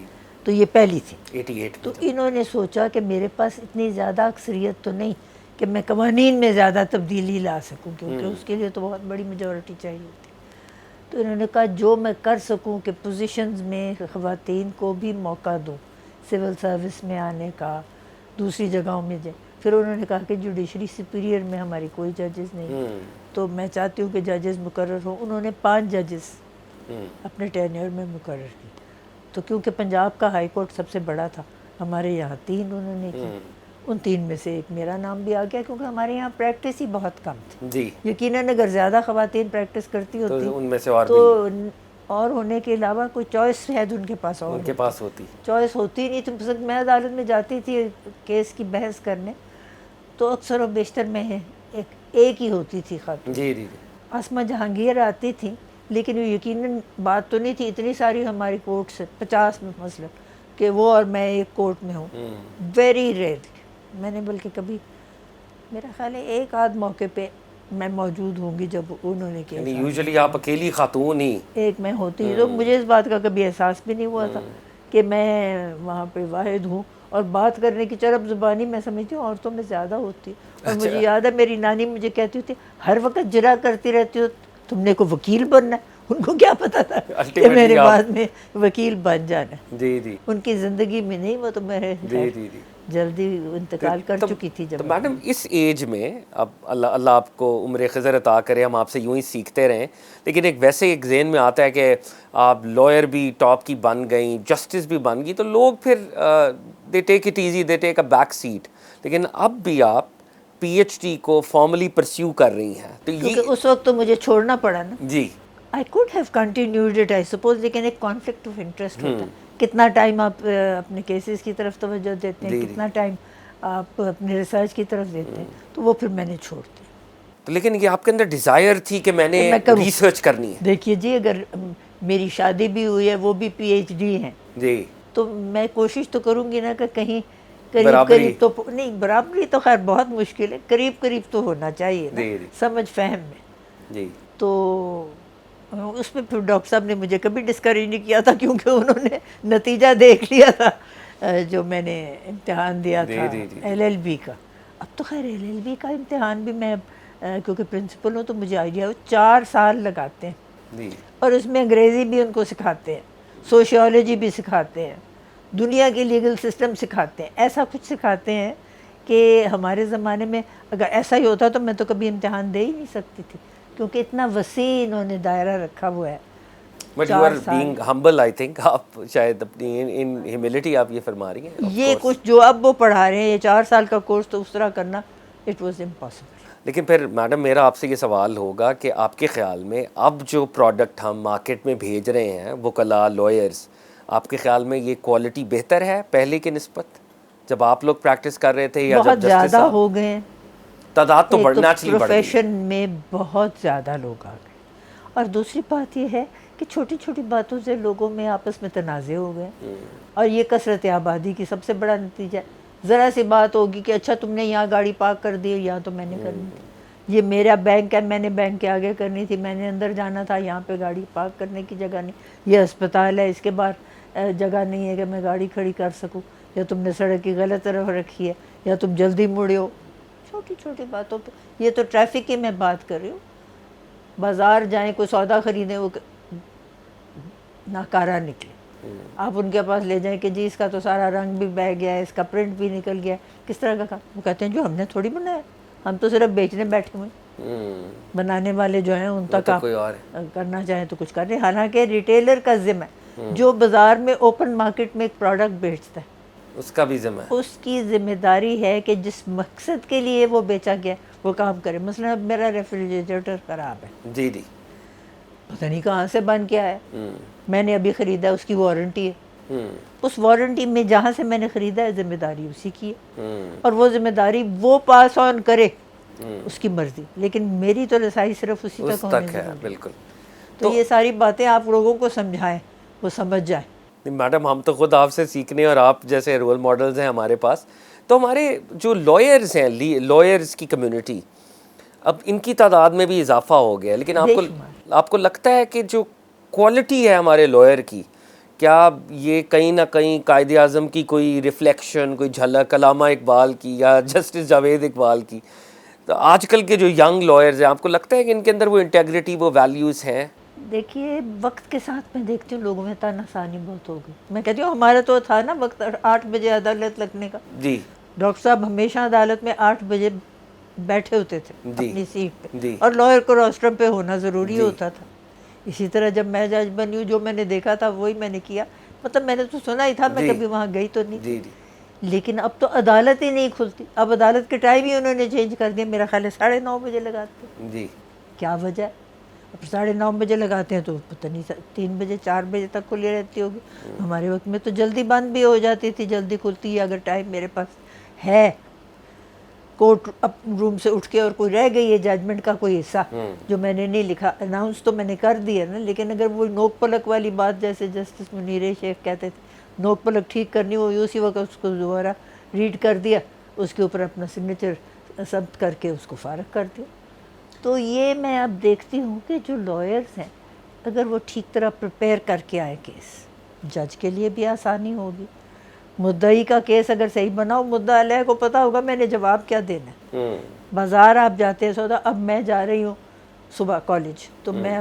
تو یہ پہلی تھی. 88 تو انہوں نے سوچا کہ میرے پاس اتنی زیادہ اکثریت تو نہیں کہ میں قوانین میں زیادہ تبدیلی لا سکوں، کیونکہ اس کے لیے تو بہت بڑی میجورٹی چاہیے ہوتی. تو انہوں نے کہا جو میں کر سکوں کہ پوزیشنز میں خواتین کو بھی موقع دوں سول سروس میں آنے کا، دوسری جگہوں میں جائیں. پھر انہوں نے کہا کہ جوڈیشری سپیریئر میں ہماری کوئی ججز نہیں، تو میں چاہتی ہوں کہ ججز مقرر ہوں. انہوں نے 5 ججز اپنے ٹینیور میں مقرر کی. تو کیونکہ پنجاب کا ہائی کورٹ سب سے بڑا تھا، ہمارے یہاں 3 انہوں نے کی. ان 3 میں سے ایک میرا نام بھی آ گیا، کیونکہ ہمارے یہاں پریکٹس ہی بہت کم تھی. جی. یقیناً اگر زیادہ خواتین پریکٹس کرتی ہوتی تو ان میں سے اور تو اور ہونے کے علاوہ کوئی چوائس شاید ان کے پاس اور ان کے پاس ہوتی. چوائس ہوتی نہیں تھی. میں عدالت میں جاتی تھی کیس کی بحث کرنے، تو اکثر و بیشتر میں ایک ہی ہوتی تھی خاتون. جی جی. آسمہ جہانگیر آتی تھی، لیکن یقیناً بات تو نہیں تھی اتنی ساری ہماری کورٹ سے 50 میں مثلا کہ وہ اور میں ایک کورٹ میں ہوں. ویری ریئرلی میں نے بلکہ کبھی، میرا خیال ہے ایک آدھ موقع پہ میں موجود ہوں گی جب انہوں نے کیا. یعنی یوزلی آپ اکیلی خاتون ہی ایک میں ہوتی، تو مجھے اس بات کا کبھی احساس بھی نہیں ہوا تھا کہ میں وہاں پہ واحد ہوں. اور بات کرنے کی چرب زبانی میں سمجھتی ہوں عورتوں میں زیادہ ہوتی. اور مجھے یاد ہے میری نانی مجھے کہتی ہوتی ہر وقت جرا کرتی رہتی ہو، تم نے کو وکیل بننا ہے. ان کو کیا پتا تھا کہ میرے بعد میں وکیل بن جانا. جی جی. ان کی زندگی میں نہیں، وہ تو میرے جلدی انتقال کر چکی تھی. جب تو میڈم اس ایج میں، اب اللہ آپ کو عمر خضر عطا کرے، ہم آپ سے یوں ہی سیکھتے رہیں، لیکن ایک ذہن میں آتا ہے کہ آپ لائر بھی ٹاپ کی بن گئیں، جسٹس بھی بن گئی، تو لوگ پھر they take it easy, they take a back seat. لیکن اب بھی آپ پی ایچ ڈی کو فارملی پرسیو کر رہی ہیں، تو کیونکہ اس وقت تو مجھے چھوڑنا پڑا نا. جی. I could have continued it, I suppose, لیکن ایک کانفلکٹ آف انٹرسٹ ہوتا ہے. کتنا ٹائم آپ اپنے کیسز کی طرف توجہ دیتے ہیں، کتنا ٹائم آپ اپنے ریسرچ کی طرف دیتے ہیں، تو وہ پھر میں نے چھوڑ دیا. لیکن یہ آپ کے اندر ڈیزائر تھی کہ میں نے ریسرچ کرنی ہے. دیکھیے جی، اگر میری شادی بھی ہوئی ہے، وہ بھی پی ایچ ڈی ہیں جی، تو میں کوشش تو کروں گی نا کہ کہیں قریب تو نہیں، برابری تو خیر بہت مشکل ہے، قریب تو ہونا چاہیے نا، سمجھ فہم میں. جی. تو اس میں پھر ڈاکٹر صاحب نے مجھے کبھی ڈسکریج نہیں کیا تھا، کیونکہ انہوں نے نتیجہ دیکھ لیا تھا جو میں نے امتحان دیا تھا ایل ایل بی کا. اب تو خیر ایل ایل بی کا امتحان بھی میں کیونکہ پرنسپل ہوں تو مجھے آئیڈیا ہو 4 سال لگاتے ہیں، اور اس میں انگریزی بھی ان کو سکھاتے ہیں، سوشیولوجی بھی سکھاتے ہیں، دنیا کی لیگل سسٹم سکھاتے ہیں. ایسا کچھ سکھاتے ہیں کہ ہمارے زمانے میں اگر ایسا ہی ہوتا تو میں تو کبھی امتحان دے ہی نہیں سکتی تھی، کیونکہ اتنا وسیع انہوں نے دائرہ رکھا ہوا ہے. But you are being humble, I think آپ شاید اپنی ان ہیوملٹی آپ یہ فرما رہی ہیں. یہ کچھ جو اب وہ پڑھا رہے ہیں، یہ 4 سال کا کورس، تو اس طرح کرنا اٹ واز امپاسبل. لیکن پھر میڈم میرا آپ سے یہ سوال ہوگا کہ آپ کے خیال میں اب جو پروڈکٹ ہم مارکیٹ میں بھیج رہے ہیں، وکلاء، لائرز، آپ کے خیال میں یہ کوالٹی بہتر ہے پہلے کے نسبت جب آپ لوگ پریکٹس کر رہے تھے، یا جب بہت زیادہ ہو گئے ہیں؟ تعداد تو بڑھنا چاہیے، پروفیشن میں بہت زیادہ لوگ آ گئے. اور دوسری بات یہ ہے کہ چھوٹی چھوٹی باتوں سے لوگوں میں آپس میں تنازع ہو گئے، اور یہ کثرت آبادی کی سب سے بڑا نتیجہ ہے. ذرا سی بات ہوگی کہ اچھا تم نے یہاں گاڑی پارک کر دی، یہاں تو میں نے کرنی تھی، یہ میرا بینک ہے، میں نے بینک کے آگے کرنی تھی، میں نے اندر جانا تھا، یہاں پہ گاڑی پارک کرنے کی جگہ نہیں، یہ اسپتال ہے، اس کے باہر جگہ نہیں ہے کہ میں گاڑی کھڑی کر سکوں، یا تم نے سڑک کی غلط طرف رکھی ہے، یا تم جلدی مڑے ہو. چھوٹی چھوٹی باتوں پہ، یہ تو ٹریفک کی میں بات کر رہی ہوں. بازار جائیں، کوئی سودا خریدیں، وہ ناکارہ نکلے، آپ ان کے پاس لے جائیں کہ جی اس کا تو سارا رنگ بھی بہہ گیا ہے، اس کا پرنٹ بھی نکل گیا ہے، کس طرح کا کام؟ وہ کہتے ہیں جو ہم نے تھوڑی بنایا، ہم تو صرف بیچنے بیٹھے ہوئے ہیں. بنانے والے جو ہیں ان تک آپ کرنا چاہیں تو کچھ کر رہے ہیں. حالانکہ ریٹیلر کا ذمہ ہے، جو بازار میں اوپن مارکیٹ میں ایک پروڈکٹ بیچتا ہے، اس کا بھی ذمہ ہے، اس کی ذمہ داری ہے کہ جس مقصد کے لیے وہ بیچا گیا وہ کام کرے. مثلا اب میرا ریفریجریٹر خراب ہے، جی جی، پتہ نہیں کہاں سے بن کے آیا، میں نے ابھی خریدا، اس کی وارنٹی ہے، اس وارنٹی میں جہاں سے میں نے خریدا ہے ذمہ داری اسی کی ہے، اور وہ ذمہ داری وہ پاس آن کرے، اس کی مرضی، لیکن میری تو رسائی صرف اسی تک ہونے ہے. بالکل. تو یہ ساری باتیں آپ لوگوں کو سمجھائیں، وہ سمجھ جائیں. میڈم ہم تو خود آپ سے سیکھنے، اور آپ جیسے رول ماڈلز ہیں ہمارے پاس. تو ہمارے جو لائرز ہیں، لائرز کی کمیونٹی، اب ان کی تعداد میں بھی اضافہ ہو گیا، لیکن آپ کو لگتا ہے کہ جو کوالٹی ہے ہمارے لائر کی کیا یہ کہیں نہ کہیں قائد اعظم کی کوئی ریفلیکشن، کوئی جھلک علامہ اقبال کی یا جسٹس جاوید اقبال کی؟ تو آج کل کے جو ینگ لائرز ہیں، آپ کو لگتا ہے کہ ان کے اندر وہ انٹیگریٹی، وہ ویلیوز ہیں؟ دیکھیے وقت کے ساتھ میں دیکھتی ہوں لوگوں میں تناسانی بہت ہو گئی. میں کہتی ہوں ہمارا تو تھا نا وقت 8 بجے عدالت لگنے کا. جی ڈاکٹر صاحب ہمیشہ عدالت میں 8 بجے بیٹھے ہوتے تھے جی اپنی سیٹ پہ, جی اور لائر کو روسٹرم پہ ہونا ضروری جی ہوتا تھا. اسی طرح جب میں جج بنی ہوں جو میں نے دیکھا تھا وہی میں نے کیا. مطلب میں نے تو سنا ہی تھا, میں جی کبھی وہاں گئی تو نہیں تھی. جی جی لیکن اب تو عدالت ہی نہیں کھلتی. اب عدالت کے ٹائم ہی انہوں نے چینج کر دیا. میرا خیال ہے 9:30 بجے لگاتے ہیں. جی کیا وجہ ہے؟ اب 9:30 بجے لگاتے ہیں تو پتہ نہیں 3 بجے 4 بجے تک کھلی رہتی ہوگی. ہمارے وقت میں تو جلدی بند بھی ہو جاتی تھی, جلدی کھلتی ہے اگر ٹائم میرے پاس ہے. کورٹ روم سے اٹھ کے اور کوئی رہ گئی ہے ججمنٹ کا کوئی حصہ جو میں نے نہیں لکھا, اناؤنس تو میں نے کر دیا نا, لیکن اگر وہ نوک پلک والی بات جیسے جسٹس منیر شیخ کہتے تھے نوک پلک ٹھیک کرنی ہوئی اسی وقت اس کو دوبارہ ریڈ کر دیا, اس کے اوپر اپنا سگنیچر ثبت کر کے اس کو فارغ کر دیا. تو یہ میں اب دیکھتی ہوں کہ جو لائرز ہیں اگر وہ ٹھیک طرح پریپیئر کر کے آئے کیس, جج کے لیے بھی آسانی ہوگی. مدعی کا کیس اگر صحیح بناؤ, مدعا علیہ کو پتہ ہوگا میں نے جواب کیا دینا ہے. بازار آپ جاتے ہیں سودا, اب میں جا رہی ہوں صبح کالج تو میں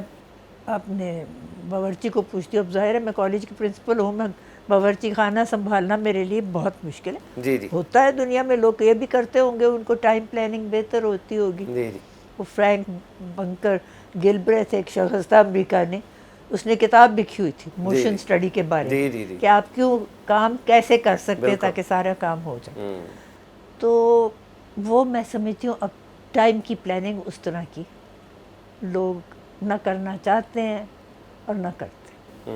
اپنے باورچی کو پوچھتی ہوں, اب ظاہر ہے میں کالج کی پرنسپل ہوں, میں باورچی خانہ سنبھالنا میرے لیے بہت مشکل ہے. جی جی ہوتا ہے دنیا میں لوگ یہ بھی کرتے ہوں گے, ان کو ٹائم پلاننگ بہتر ہوتی ہوگی. جی جی وہ فرینک بنکر گلبریتھ ایک شخص تھا امریکہ نے, اس نے کتاب لکھی ہوئی تھی موشن سٹڈی کے بارے جی میں جی جی کہ آپ کیوں کام کیسے کر سکتے ہیں بالکل. تاکہ سارا کام ہو جائے. تو وہ میں سمجھتی ہوں اب ٹائم کی پلاننگ اس طرح کی لوگ نہ کرنا چاہتے ہیں اور نہ کرتے.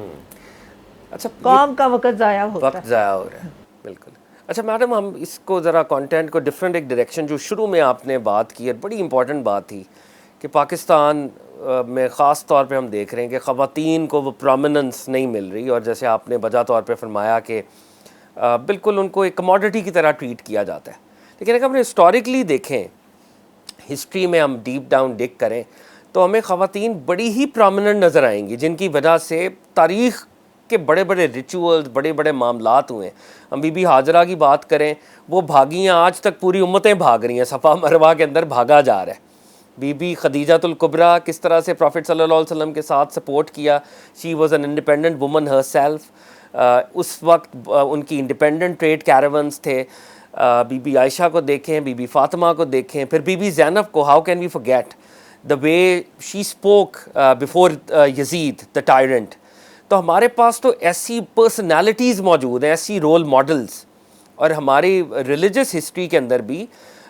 اچھا قوم کا وقت ضائع ہوتا وقت ضائع ہو رہا ہے, بالکل. اچھا میڈم, ہم اس کو ذرا کانٹینٹ کو ڈفرینٹ ایک ڈائریکشن, جو شروع میں آپ نے بات کی ہے بڑی امپورٹنٹ بات تھی کہ پاکستان میں خاص طور پہ ہم دیکھ رہے ہیں کہ خواتین کو وہ پرومیننس نہیں مل رہی, اور جیسے آپ نے بجا طور پہ فرمایا کہ بالکل ان کو ایک کموڈٹی کی طرح ٹریٹ کیا جاتا ہے. لیکن اگر ہم ہسٹوریکلی دیکھیں, ہسٹری میں ہم ڈیپ ڈاؤن ڈگ کریں تو ہمیں خواتین بڑی ہی پرومیننٹ نظر آئیں گی, جن کی وجہ سے تاریخ کے بڑے بڑے ریچولز, بڑے بڑے معاملات ہوئے. ہم بی بی ہاجرہ کی بات کریں, وہ بھاگی ہیں, آج تک پوری امتیں بھاگ رہی ہیں, صفا مروہ کے اندر بھاگا جا رہا ہے. بی بی خدیجہ الکبریٰ کس طرح سے پروفٹ صلی اللہ علیہ وسلم کے ساتھ سپورٹ کیا, she was an independent woman herself. اس وقت ان کی انڈیپینڈنٹ ٹریڈ کیراونس تھے. بی بی عائشہ کو دیکھیں, بی بی فاطمہ کو دیکھیں, پھر بی بی زینب کو, how can we forget the way she spoke before Yazid the tyrant. تو ہمارے پاس تو ایسی پرسنالٹیز موجود ہیں, ایسی رول ماڈلز, اور ہماری ریلیجس ہسٹری کے اندر بھی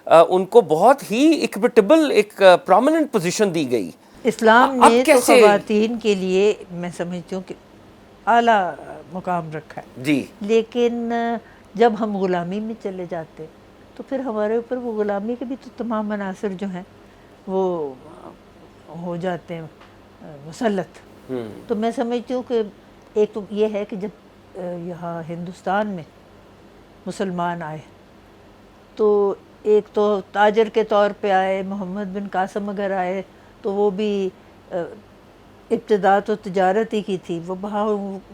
ان کو بہت ہی اکویٹیبل ایک پرومیننٹ پوزیشن دی گئی. اسلام اب نے تو کیسے؟ خواتین کے لیے میں سمجھتی ہوں کہ اعلیٰ مقام رکھا ہے. جی لیکن جب ہم غلامی میں چلے جاتے تو پھر ہمارے اوپر وہ غلامی کے بھی تو تمام عناصر جو ہیں وہ ہو جاتے ہیں مسلط. تو میں سمجھتی ہوں کہ ایک تو یہ ہے کہ جب یہاں ہندوستان میں مسلمان آئے تو ایک تو تاجر کے طور پہ آئے, محمد بن قاسم اگر آئے تو وہ بھی ابتدا تو تجارت ہی کی تھی, وہ وہاں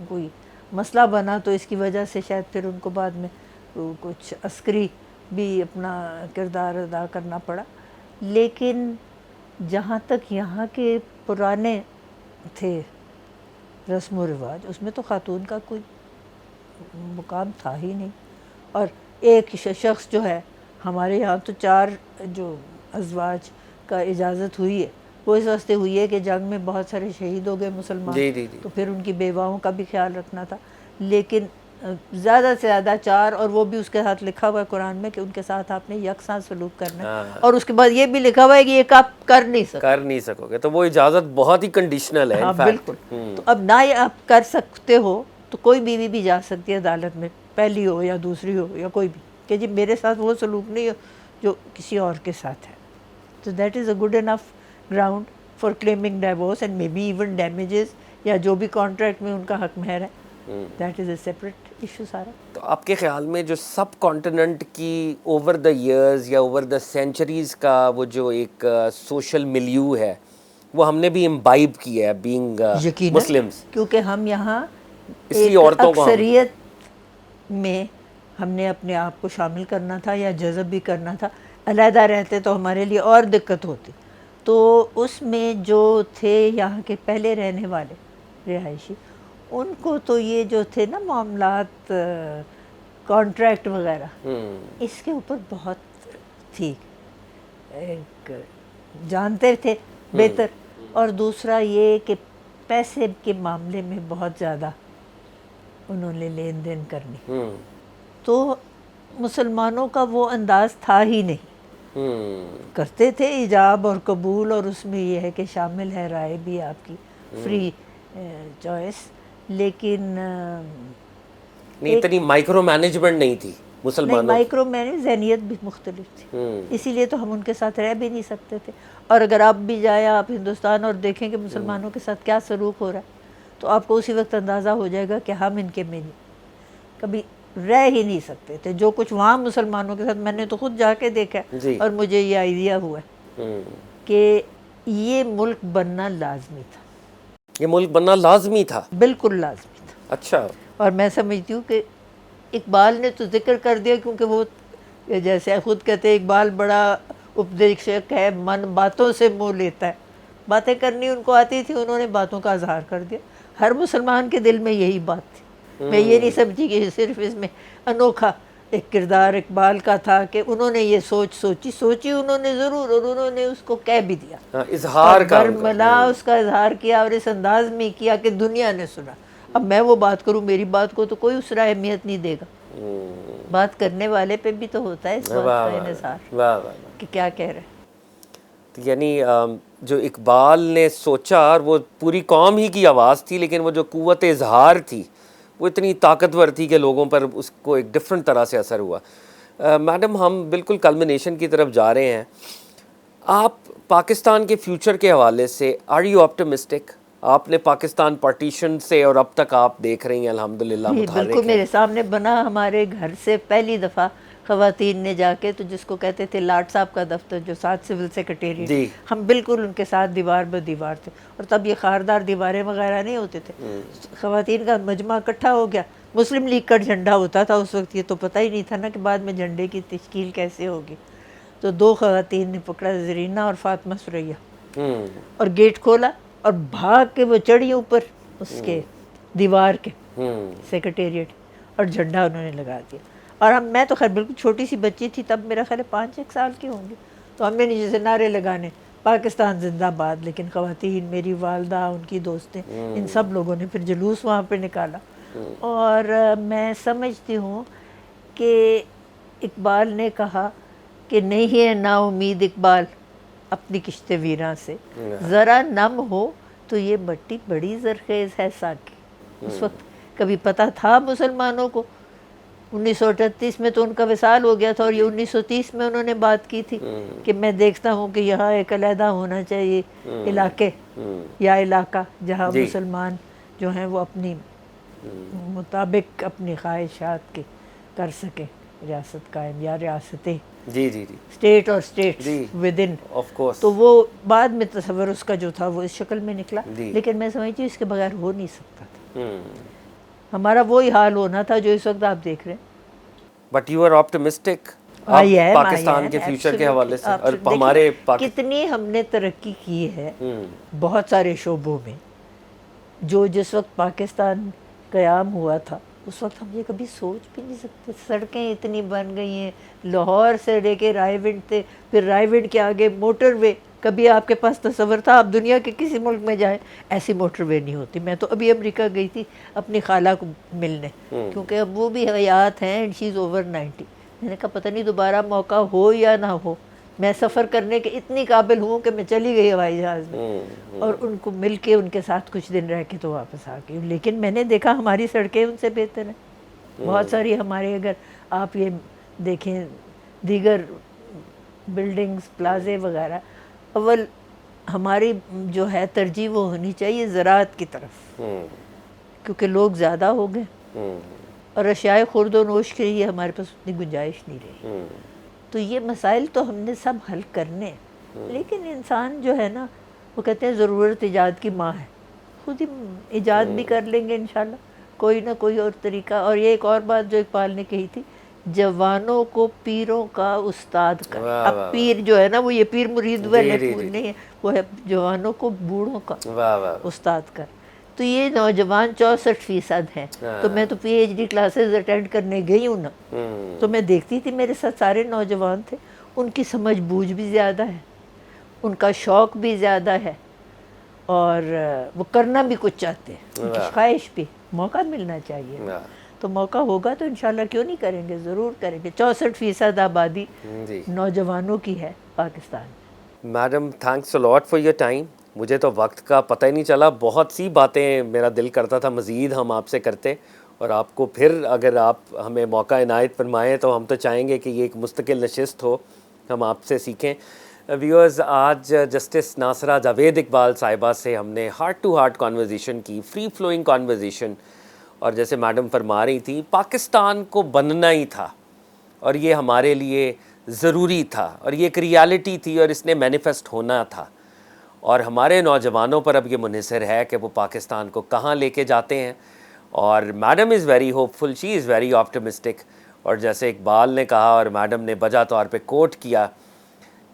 کوئی مسئلہ بنا تو اس کی وجہ سے شاید پھر ان کو بعد میں کچھ عسکری بھی اپنا کردار ادا کرنا پڑا. لیکن جہاں تک یہاں کے پرانے تھے رسم و رواج, اس میں تو خاتون کا کوئی مقام تھا ہی نہیں. اور ایک شخص جو ہے, ہمارے یہاں تو 4 جو ازواج کا اجازت ہوئی ہے وہ اس واسطے ہوئی ہے کہ جنگ میں بہت سارے شہید ہو گئے مسلمان, جی جی جی تو پھر ان کی بیواؤں کا بھی خیال رکھنا تھا. لیکن زیادہ سے زیادہ 4, اور وہ بھی اس کے ساتھ لکھا ہوا ہے قرآن میں کہ ان کے ساتھ آپ نے یکساں سلوک کرنا ہے, اور اس کے بعد یہ بھی لکھا ہوا ہے کہ یہ آپ کر نہیں سکو گے. تو وہ اجازت بہت ہی کنڈیشنل ہے. ہاں بالکل. تو اب نہ یہ آپ کر سکتے ہو تو کوئی بیوی بھی جا سکتی ہے عدالت میں, پہلی ہو یا دوسری ہو یا کوئی بھی, کہ جی میرے ساتھ وہ سلوک نہیں ہو جو کسی اور کے ساتھ ہے. تو that is a good enough ground for claiming divorce and maybe even damages, یا جو بھی کانٹریکٹ میں ان کا حق مہر ہے, that is a separate issue سارا. تو آپ کے خیال میں جو سب کانٹیننٹ کی اوور دا ایئرز یا اوور دا سینچریز کا وہ جو ایک سوشل ملیو ہے وہ ہم نے بھی امبائب کیا ہے بینگ مسلمس؟ کیونکہ ہم یہاں اس لیے عورتوں کو اکثریت میں ہم نے اپنے آپ کو شامل کرنا تھا یا جذب بھی کرنا تھا. علیحدہ رہتے تو ہمارے لیے اور دقت ہوتی. تو اس میں جو تھے یہاں کے پہلے رہنے والے رہائشی, ان کو تو یہ جو تھے نا معاملات, کانٹریکٹ وغیرہ, اس کے اوپر بہت تھی, ایک جانتے تھے بہتر, اور دوسرا یہ کہ پیسے کے معاملے میں بہت زیادہ انہوں نے لین دین کرنی. تو مسلمانوں کا وہ انداز تھا ہی نہیں. کرتے تھے ایجاب اور قبول, اور اس میں یہ ہے کہ شامل ہے رائے بھی آپ کی, فری چوائس, لیکن اتنی مائکرو مینجمنٹ نہیں تھی مسلمانوں. مائکرو مینج ذہنیت بھی مختلف تھی, اسی لیے تو ہم ان کے ساتھ رہ بھی نہیں سکتے تھے. اور اگر آپ بھی جائیں آپ ہندوستان اور دیکھیں کہ مسلمانوں کے ساتھ کیا سلوک ہو رہا ہے, تو آپ کو اسی وقت اندازہ ہو جائے گا کہ ہم ان کے میں کبھی رہ ہی نہیں سکتے تھے. جو کچھ وہاں مسلمانوں کے ساتھ, میں نے تو خود جا کے دیکھا ہے, اور مجھے یہ آئیڈیا ہوا ہے کہ یہ ملک بننا لازمی تھا. یہ ملک بننا لازمی تھا, بالکل لازمی تھا. اچھا. اور میں سمجھتی ہوں کہ اقبال نے تو ذکر کر دیا, کیونکہ وہ جیسے خود کہتے ہیں اقبال بڑا اپدیشک ہے, من باتوں سے منہ لیتا ہے. باتیں کرنی ان کو آتی تھی, انہوں نے باتوں کا اظہار کر دیا. ہر مسلمان کے دل میں یہی بات تھی. میں یہ نہیں سمجھی کہ صرف اس میں انوکھا ایک کردار اقبال کا تھا کہ انہوں نے یہ سوچی انہوں نے ضرور, اور انہوں نے اس کو کہہ بھی دیا, اظہار کا برملا اس کا اظہار کیا, اور اس انداز میں کیا کہ دنیا نے سنا. اب میں وہ بات کروں, میری بات کو تو کوئی اس طرح اہمیت نہیں دے گا. بات کرنے والے پہ بھی تو ہوتا ہے اس بات کا انحصار کہ کیا کہہ رہے ہیں. یعنی جو اقبال نے سوچا, اور وہ پوری قوم ہی کی آواز تھی, لیکن وہ جو قوت اظہار تھی وہ اتنی طاقتور تھی کہ لوگوں پر اس کو ایک ڈفرینٹ طرح سے اثر ہوا. میڈم, ہم بالکل کلمنیشن کی طرف جا رہے ہیں. آپ پاکستان کے فیوچر کے حوالے سے آر یو آپٹمسٹک؟ آپ نے پاکستان پارٹیشن سے اور اب تک آپ دیکھ رہی ہیں الحمدللہ متحرک ہیں. بالکل میرے سامنے بنا. ہمارے گھر سے پہلی دفعہ خواتین نے جا کے, تو جس کو کہتے تھے لاٹ صاحب کا دفتر جو ساتھ سول سیکرٹیریٹ, ہم بالکل ان کے ساتھ دیوار بہ دیوار تھے. اور تب یہ خاردار دیواریں وغیرہ نہیں ہوتے تھے. خواتین کا مجمع اکٹھا ہو گیا. مسلم لیگ کا جھنڈا ہوتا تھا اس وقت, یہ تو پتہ ہی نہیں تھا نا کہ بعد میں جھنڈے کی تشکیل کیسے ہوگی. تو دو خواتین نے پکڑا, زرینہ اور فاطمہ ثریا, اور گیٹ کھولا اور بھاگ کے وہ چڑھی اوپر اس کے دیوار کے سیکرٹیریٹ, اور جھنڈا انہوں نے لگا دیا. اور میں تو خیر بالکل چھوٹی سی بچی تھی تب, میرا خیال ہے 5-1 سال کی ہوں گی. تو ہم نے نیچے سے نعرے لگانے, پاکستان زندہ باد. لیکن خواتین, میری والدہ, ان کی دوستیں, ان سب لوگوں نے پھر جلوس وہاں پہ نکالا. اور میں سمجھتی ہوں کہ اقبال نے کہا کہ نہیں ہے نا امید اقبال اپنی کشت ویراں سے, ذرا نم ہو تو یہ مٹی بڑی زرخیز ہے ساکی. اس وقت کبھی پتہ تھا مسلمانوں کو؟ 1938 میں تو ان کا وصال ہو گیا تھا, اور یہ 1930 میں انہوں نے بات کی تھی کہ میں دیکھتا ہوں کہ یہاں ایک علیحدہ ہونا چاہیے علاقے یا علاقہ جہاں مسلمان جو ہیں وہ اپنی مطابق اپنی خواہشات کے کر سکیں ریاست قائم, یا ریاستیں, اسٹیٹ اور اسٹیٹس ود ان. تو وہ بعد میں تصور اس کا جو تھا وہ اس شکل میں نکلا. لیکن میں سمجھتی ہوں اس کے بغیر ہو نہیں سکتا تھا. ہمارا وہی حال ہونا تھا جو اس وقت آپ دیکھ رہے ہیں. But you are optimistic Pakistan کے فیوچر کے حوالے سے, اور ہمارے کتنی ہم نے ترقی کی ہے بہت سارے شعبوں میں. جو جس وقت پاکستان قیام ہوا تھا اس وقت ہم یہ کبھی سوچ بھی نہیں سکتے. سڑکیں اتنی بن گئی ہیں, لاہور سے لے کے رائے ونڈ تھے, پھر رائے ونڈ کے آگے موٹر وے. کبھی آپ کے پاس تصور تھا آپ دنیا کے کسی ملک میں جائیں ایسی موٹر وے نہیں ہوتی. میں تو ابھی امریکہ گئی تھی اپنی خالہ کو ملنے, کیونکہ اب وہ بھی حیات ہیں, اینڈ شی از اوور 90. میں نے کہا پتہ نہیں دوبارہ موقع ہو یا نہ ہو, میں سفر کرنے کے اتنی قابل ہوں کہ میں چلی گئی ہوائی جہاز میں, اور ان کو مل کے ان کے ساتھ کچھ دن رہ کے تو واپس آ گئی. لیکن میں نے دیکھا ہماری سڑکیں ان سے بہتر ہیں بہت ساری. ہمارے اگر آپ یہ دیکھیں دیگر بلڈنگز, پلازے وغیرہ, اول ہماری جو ہے ترجیح وہ ہونی چاہیے زراعت کی طرف, کیونکہ لوگ زیادہ ہو گئے اور اشیاء خورد و نوش کے لیے ہمارے پاس اتنی گنجائش نہیں رہی. تو یہ مسائل تو ہم نے سب حل کرنے ہیں. لیکن انسان جو ہے نا وہ کہتے ہیں ضرورت ایجاد کی ماں ہے, خود ہی ایجاد بھی کر لیں گے انشاءاللہ, کوئی نہ کوئی اور طریقہ. اور یہ ایک اور بات جو اقبال نے کہی تھی, جوانوں کو پیروں کا استاد کر. واہ اب واہ پیر جو ہے نا وہ یہ پیر مرید جی جی جی نہیں ہے, وہ ہے جوانوں کو بوڑھوں کا واہ واہ استاد کر. تو یہ نوجوان 64% ہیں. تو میں تو P H D classes attend کرنے گئی ہوں نا, تو میں دیکھتی تھی میرے ساتھ سارے نوجوان تھے. ان کی سمجھ بوجھ بھی زیادہ ہے, ان کا شوق بھی زیادہ ہے, اور وہ کرنا بھی کچھ چاہتے ہیں. ان کی خواہش بھی, موقع ملنا چاہیے. واہ. تو موقع ہوگا تو انشاءاللہ کیوں نہیں کریں گے, ضرور کریں گے. 64% آبادی جی نوجوانوں کی ہے پاکستان میں. Madam, thanks a lot for your time. مجھے تو وقت کا پتہ ہی نہیں چلا. بہت سی باتیں میرا دل کرتا تھا مزید ہم آپ سے کرتے, اور آپ کو پھر اگر آپ ہمیں موقع عنایت فرمائیں تو ہم تو چاہیں گے کہ یہ ایک مستقل نشست ہو, ہم آپ سے سیکھیں. ویورز, آج جسٹس ناصرہ جاوید اقبال صاحبہ سے ہم نے ہارٹ ٹو ہارٹ کانورزیشن کی, فری فلوئنگ کانورزیشن. اور جیسے میڈم فرما رہی تھیں, پاکستان کو بننا ہی تھا اور یہ ہمارے لیے ضروری تھا, اور یہ ایک ریالٹی تھی اور اس نے مینیفیسٹ ہونا تھا. اور ہمارے نوجوانوں پر اب یہ منحصر ہے کہ وہ پاکستان کو کہاں لے کے جاتے ہیں. اور madam is very hopeful, she is very optimistic. اور جیسے اقبال نے کہا اور میڈم نے بجا طور پہ کوٹ کیا,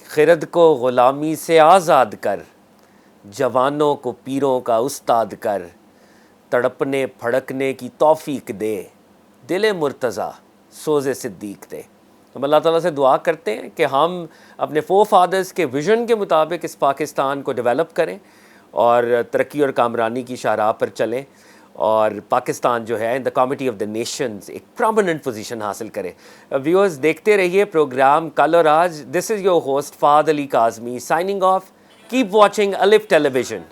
خرد کو غلامی سے آزاد کر, جوانوں کو پیروں کا استاد کر, تڑپنے پھڑکنے کی توفیق دے, دل مرتضیٰ سوز صدیق دے. ہم اللہ تعالیٰ سے دعا کرتے ہیں کہ ہم اپنے فور فادرز کے ویژن کے مطابق اس پاکستان کو ڈیولپ کریں اور ترقی اور کامرانی کی شاہراہ پر چلیں, اور پاکستان جو ہے in the committee of the nations ایک پرامننٹ پوزیشن حاصل کرے. ویورز, دیکھتے رہیے پروگرام کل اور آج. This is your host Fahad Ali Kazmi signing off. Keep watching Alif tele vision.